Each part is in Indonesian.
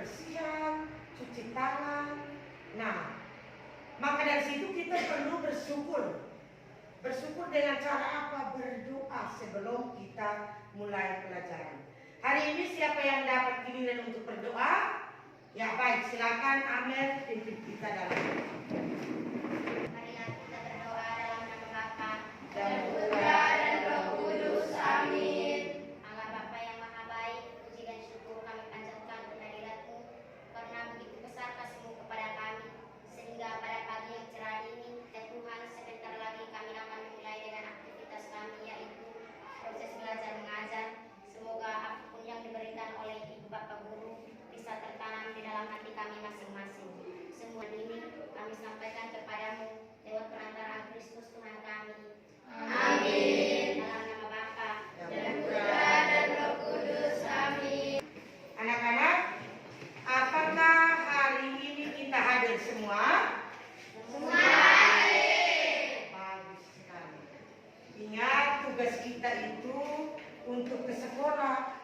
kebersihan, cuci tangan. Nah, maka dari situ kita perlu bersyukur. Bersyukur dengan cara apa? Berdoa sebelum kita mulai pelajaran. Hari ini siapa yang dapat giliran untuk berdoa? Ya baik, silakan Amel pimpin kita dalam. Marilah kita berdoa dalam nama Bapa Dan Putra dan Roh Kudus. Amin. Allah Bapa yang Maha Baik, puji dan syukur kami panjatkan kehadirat-Mu karena begitu besar kasih-Mu kepada kami, sehingga pada pagi yang cerah ini, ya Tuhan, sebentar lagi kami akan memulai dengan aktivitas kami, yaitu proses belajar mengajar. Semoga apapun yang diberikan oleh Ibu Bapak Guru bisa tertanam di dalam hati kami masing-masing. Semua ini kami sampaikan kepadamu lewat perantara Kristus Tuhan kami. Amin. Dalam nama Bapa dan Putra dan Roh Kudus. Amin. Anak-anak, apakah hari ini kita hadir semua? Semua hadir. Bagus sekali. Ingat, tugas kita itu untuk ke sekolah,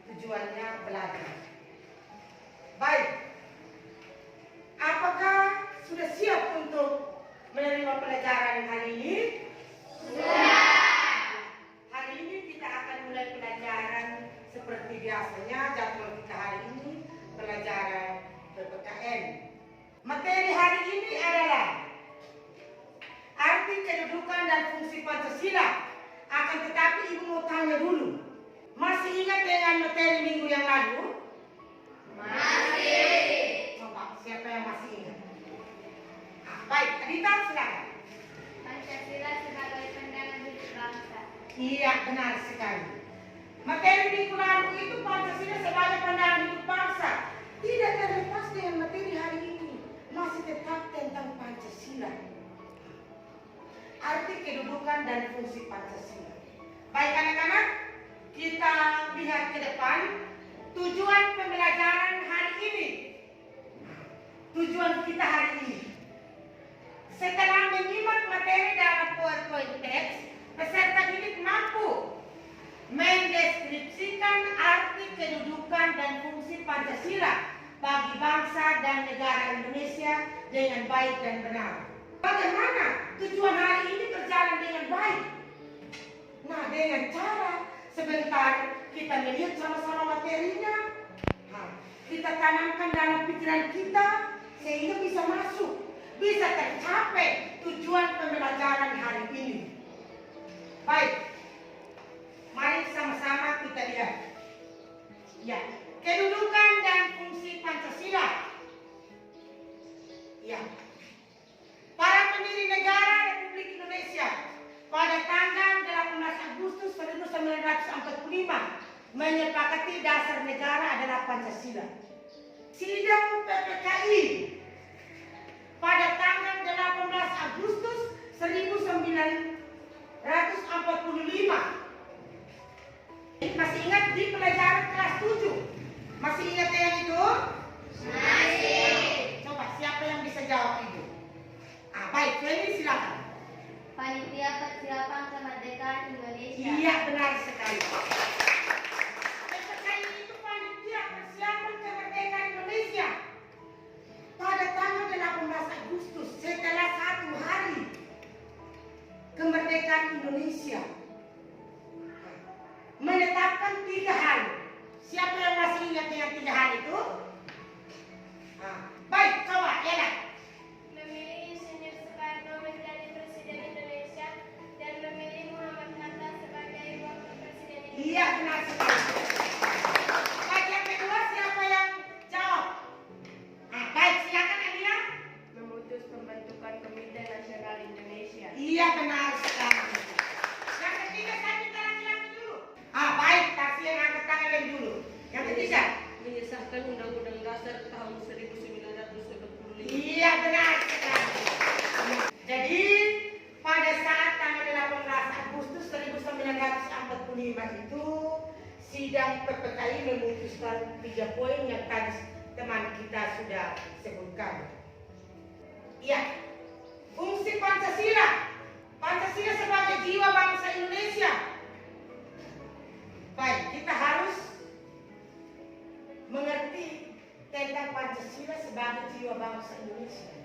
tujuannya belajar. Baik, apakah sudah siap untuk menerima pelajaran hari ini? Sudah. Hari ini kita akan mulai pelajaran seperti biasanya. Jadwal kita hari ini pelajaran PPKN. Materi hari ini adalah arti kedudukan dan fungsi Pancasila. Akan tetapi Ibu mau tanya dulu, masih ingat dengan materi minggu yang lalu? Masih. Coba, siapa yang masih ingat? Baik, Adita silakan. Pancasila sebagai pandangan hidup bangsa. Iya, benar sekali. Materi minggu lalu itu Pancasila sebagai pandangan hidup bangsa. Tidak terlepas dengan materi hari ini, masih tetap tentang Pancasila. Arti kedudukan dan fungsi Pancasila. Baik anak-anak, kita lihat ke depan. Tujuan pembelajaran hari ini. Tujuan kita hari ini. Setelah menyimak materi dalam poin-poin teks, peserta didik mampu mendeskripsikan arti kedudukan dan fungsi Pancasila bagi bangsa dan negara Indonesia dengan baik dan benar. Bagaimana tujuan hari ini berjalan dengan baik? Nah, dengan cara sebentar kita melihat sama-sama materinya. Kita tanamkan dalam pikiran kita sehingga bisa masuk, bisa tercapai tujuan pembelajaran hari ini. Baik, mari sama-sama kita lihat. Ya, kedudukan dan fungsi Pancasila. Ya, para pendiri negara Republik Indonesia pada tanggal 18 Agustus 1945 menyepakati dasar negara adalah Pancasila. Sidang PPKI pada tanggal 18 Agustus 1945. Masih ingat di pelajaran kelas 7? Masih ingat yang itu? Masih. Coba siapa yang bisa jawab itu? Baik, Feli silakan. Panitia Persiapan Kemerdekaan Indonesia. Iya, benar sekali. PPKI itu panitia persiapan kemerdekaan Indonesia. Pada tanggal 18 Agustus, setelah 1 hari kemerdekaan Indonesia, menetapkan 3 hal. Siapa yang masih ingat dengan 3 hal itu? Baik, coba, Ella. Memilih Insinyur Soekarno menjadi Presiden Indonesia dan memilih Muhammad Hatta sebagai Wakil Presiden Indonesia. Iya, benar sekali. Baik, yang kedua siapa yang jawab? Baik, silakan Elia. Memutus pembentukan Komite Nasional Indonesia. Iya, benar sekali. Yang ketiga saya minta laki-laki dulu. Baik, Tasya yang angkat tangan dari dulu. Yang ketiga. Menyesahkan Undang-Undang Dasar tahun 1945. Iya, benar sekali. Jadi pada saat tanggal 18 Agustus 1945 itu sidang PPKI memutuskan 3 poin yang tadi teman kita sudah sebutkan. Iya, fungsi Pancasila. Pancasila sebagai jiwa bangsa Indonesia. Baik, kita harus mengerti tentang bangsa Indonesia.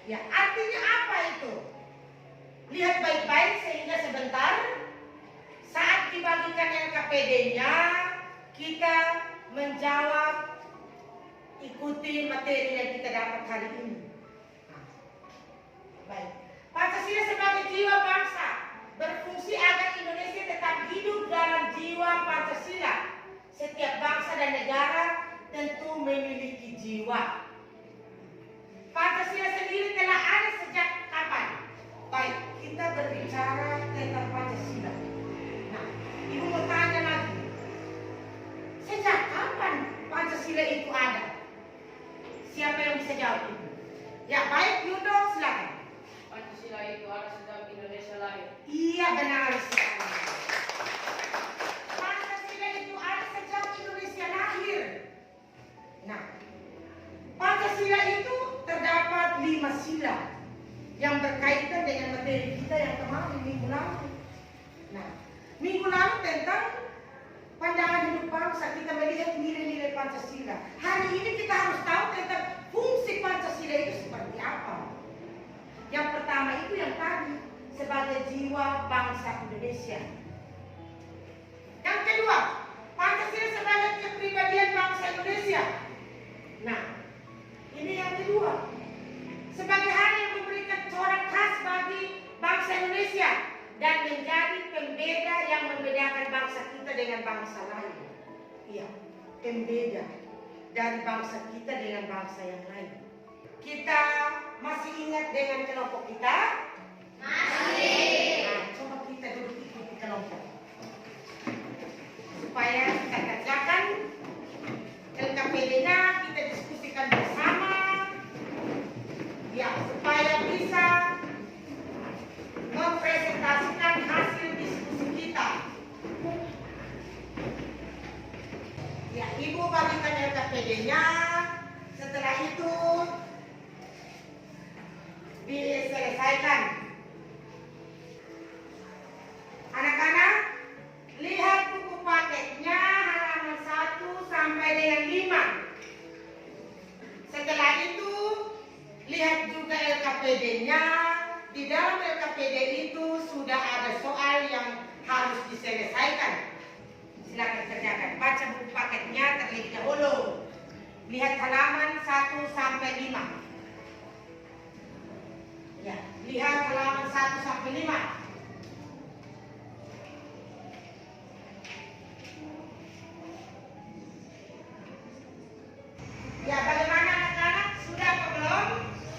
Ya, artinya apa itu? Lihat baik-baik sehingga sebentar saat dibagikan LKPD-nya kita menjawab, ikuti materi yang kita dapat hari ini. Nah, baik. Pancasila sebagai jiwa bangsa berfungsi agar Indonesia tetap hidup dalam jiwa Pancasila. Setiap bangsa dan negara tentu memiliki jiwa. Pancasila sendiri telah ada sejak kapan? Baik, kita berbicara tentang Pancasila. Nah, Ibu mau tanya lagi. Sejak kapan Pancasila itu ada? Siapa yang bisa jawab itu? Ya, baik, Yudo, silakan. Pancasila itu ada sejak Indonesia lahir. Iya, benar sekali. Pancasila itu ada sejak Indonesia lahir. Nah, Pancasila itu terdapat 5 sila yang berkaitan dengan materi kita yang kemarin minggu lalu. Nah, minggu lalu tentang pandangan hidup bangsa, kita melihat nilai-nilai Pancasila. Hari ini kita harus tahu tentang fungsi Pancasila itu seperti apa. Yang pertama itu yang tadi, sebagai jiwa bangsa Indonesia. Yang kedua, Pancasila sebagai kepribadian bangsa Indonesia. Nah, ini yang kedua, sebagai hal yang memberikan corak khas bagi bangsa Indonesia dan menjadi pembeda yang membedakan bangsa kita dengan bangsa lain. Iya, pembeda dari bangsa kita dengan bangsa yang lain. Kita masih ingat dengan kelompok kita? Masih. Nah, coba kita duduk ikuti kelompok supaya kita kerjakan LKPD-nya, kita diskusikan bersama, ya, supaya bisa mempresentasikan hasil diskusi kita. Ya, Ibu bagikan LKPD-nya. Setelah itu diselesaikan. Anak-anak, lihat buku paketnya halaman 1 sampai dengan 5. Setelah itu, lihat juga LKPD-nya. Di dalam LKPD itu sudah ada soal yang harus diselesaikan. Silakan kerjakan. Baca buku paketnya terlebih dahulu. Lihat halaman 1 sampai 5. Ya, lihat halaman 1 sampai 5. Ya, bagaimana anak-anak? Sudah atau belum?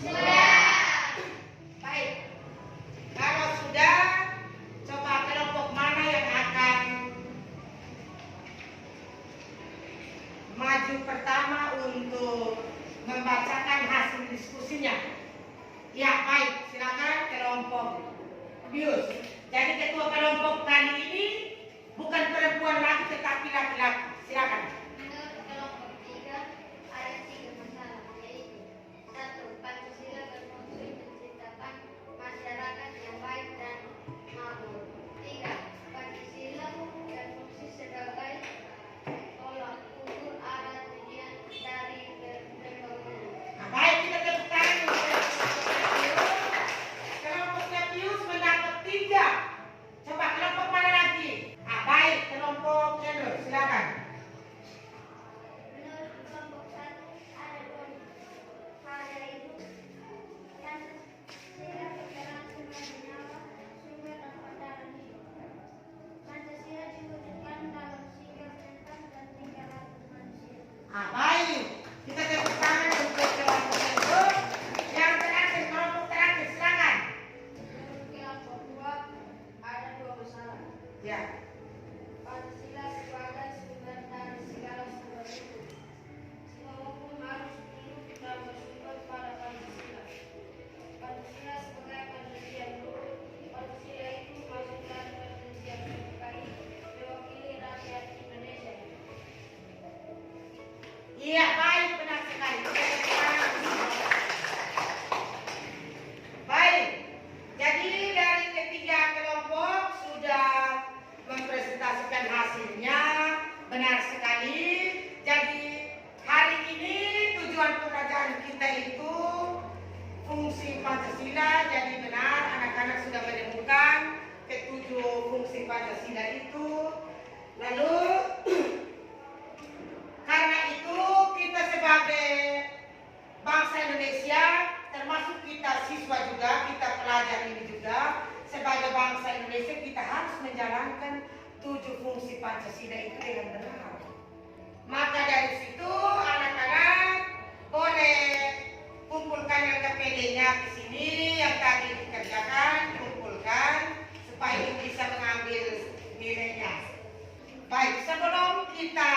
Sudah. Baik. Kalau sudah, coba kelompok mana yang akan maju pertama untuk membacakan hasil diskusinya? Ya, baik. Silakan kelompok Bius. Jadi ketua kelompok kali ini bukan perempuan lagi tetapi laki-laki. Silakan. Menurut kelompok 3 ada 3 masalah, yaitu 1. Pancasila berfungsi menciptakan masyarakat yang baik dan makmur. 3. Pancasila berfungsi sebagai tolak ukur arah tujuan dari pembangunan. Nah, baik, kita tepuk tangan untuk kelompoknya Pius mendapat 3. Coba kelompok mana lagi? Nah, baik, kelompok Cendol, silakan. Pancasila itu. Lalu karena itu kita sebagai bangsa Indonesia, termasuk kita siswa juga, kita pelajar ini juga, sebagai bangsa Indonesia kita harus menjalankan 7 fungsi Pancasila itu dengan benar. Maka dari situ anak-anak boleh kumpulkan yang KPD-nya ke sini, yang tadi dikerjakan, kumpulkan supaya bisa mengambil nilainya. Baik, sebelum kita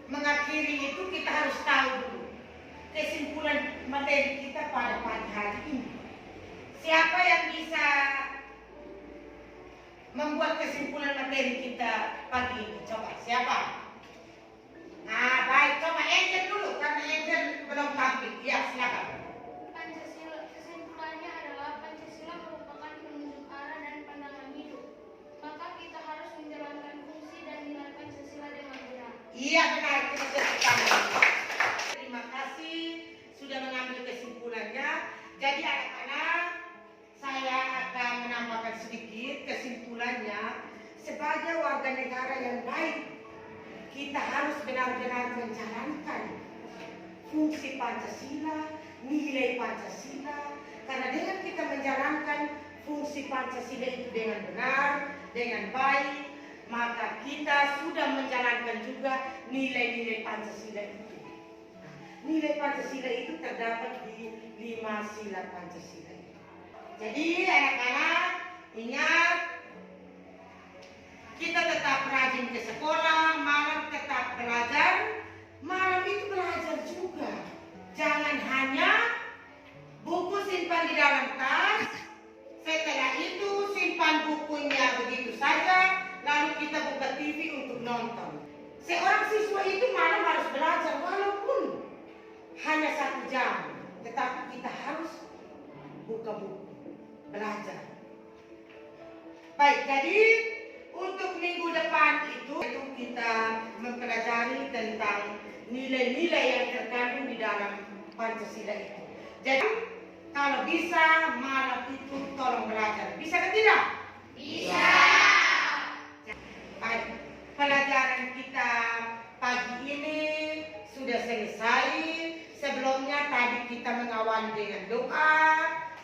mengakhiri itu kita harus tahu dulu kesimpulan materi kita pada pagi hari ini. Siapa yang bisa membuat kesimpulan materi kita pagi ini? Coba, siapa? Nah, baik, coba Angel dulu, karena Angel belum tampil. Ya, silakan. Pancasila, kesimpulannya adalah Pancasila merupakan penunjuk arah dan pandangan hidup. Maka kita harus menjalankan fungsi dan nilai Pancasila dengan benar. Iya, benar, kita tepuk. Terima kasih sudah mengambil kesimpulannya. Jadi anak-anak, saya akan menambahkan sedikit kesimpulannya. Sebagai warga negara yang baik, kita harus benar-benar menjalankan fungsi Pancasila, nilai Pancasila. Karena dengan kita menjalankan fungsi Pancasila itu dengan benar, dengan baik, maka kita sudah menjalankan juga nilai-nilai Pancasila itu. Nilai Pancasila itu terdapat di 5 sila Pancasila. Jadi anak-anak ingat, kita tetap rajin ke sekolah, malam tetap belajar, malam itu belajar juga. Jangan hanya buku simpan di dalam tas, setelah itu simpan bukunya begitu saja, lalu kita buka TV untuk nonton. Seorang siswa itu malam harus belajar walaupun hanya 1 jam, tetapi kita harus buka buku, belajar. Baik, jadi untuk minggu depan itu kita mempelajari tentang nilai-nilai yang terkandung di dalam Pancasila itu. Jadi kalau bisa malam itu tolong belajar. Bisa ke tidak? Bisa. Baik, pelajaran kita pagi ini sudah selesai. Sebelumnya tadi kita mengawali dengan doa,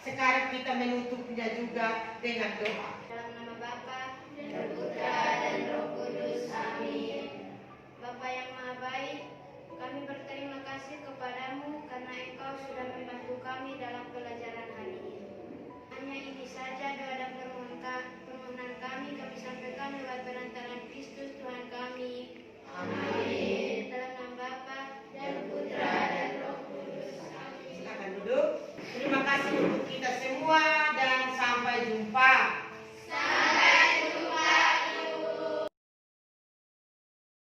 sekarang kita menutupnya juga dengan doa. Dalam nama Bapa dan Putra dan Roh Kudus. Amin. Bapa yang Maha Baik, kami berterima kasih kepadamu karena Engkau sudah membantu kami dalam pelajaran hari ini. Hanya ini saja doa dan permohonan kami sampaikan lewat perantaraan Kristus Tuhan kami. Amin.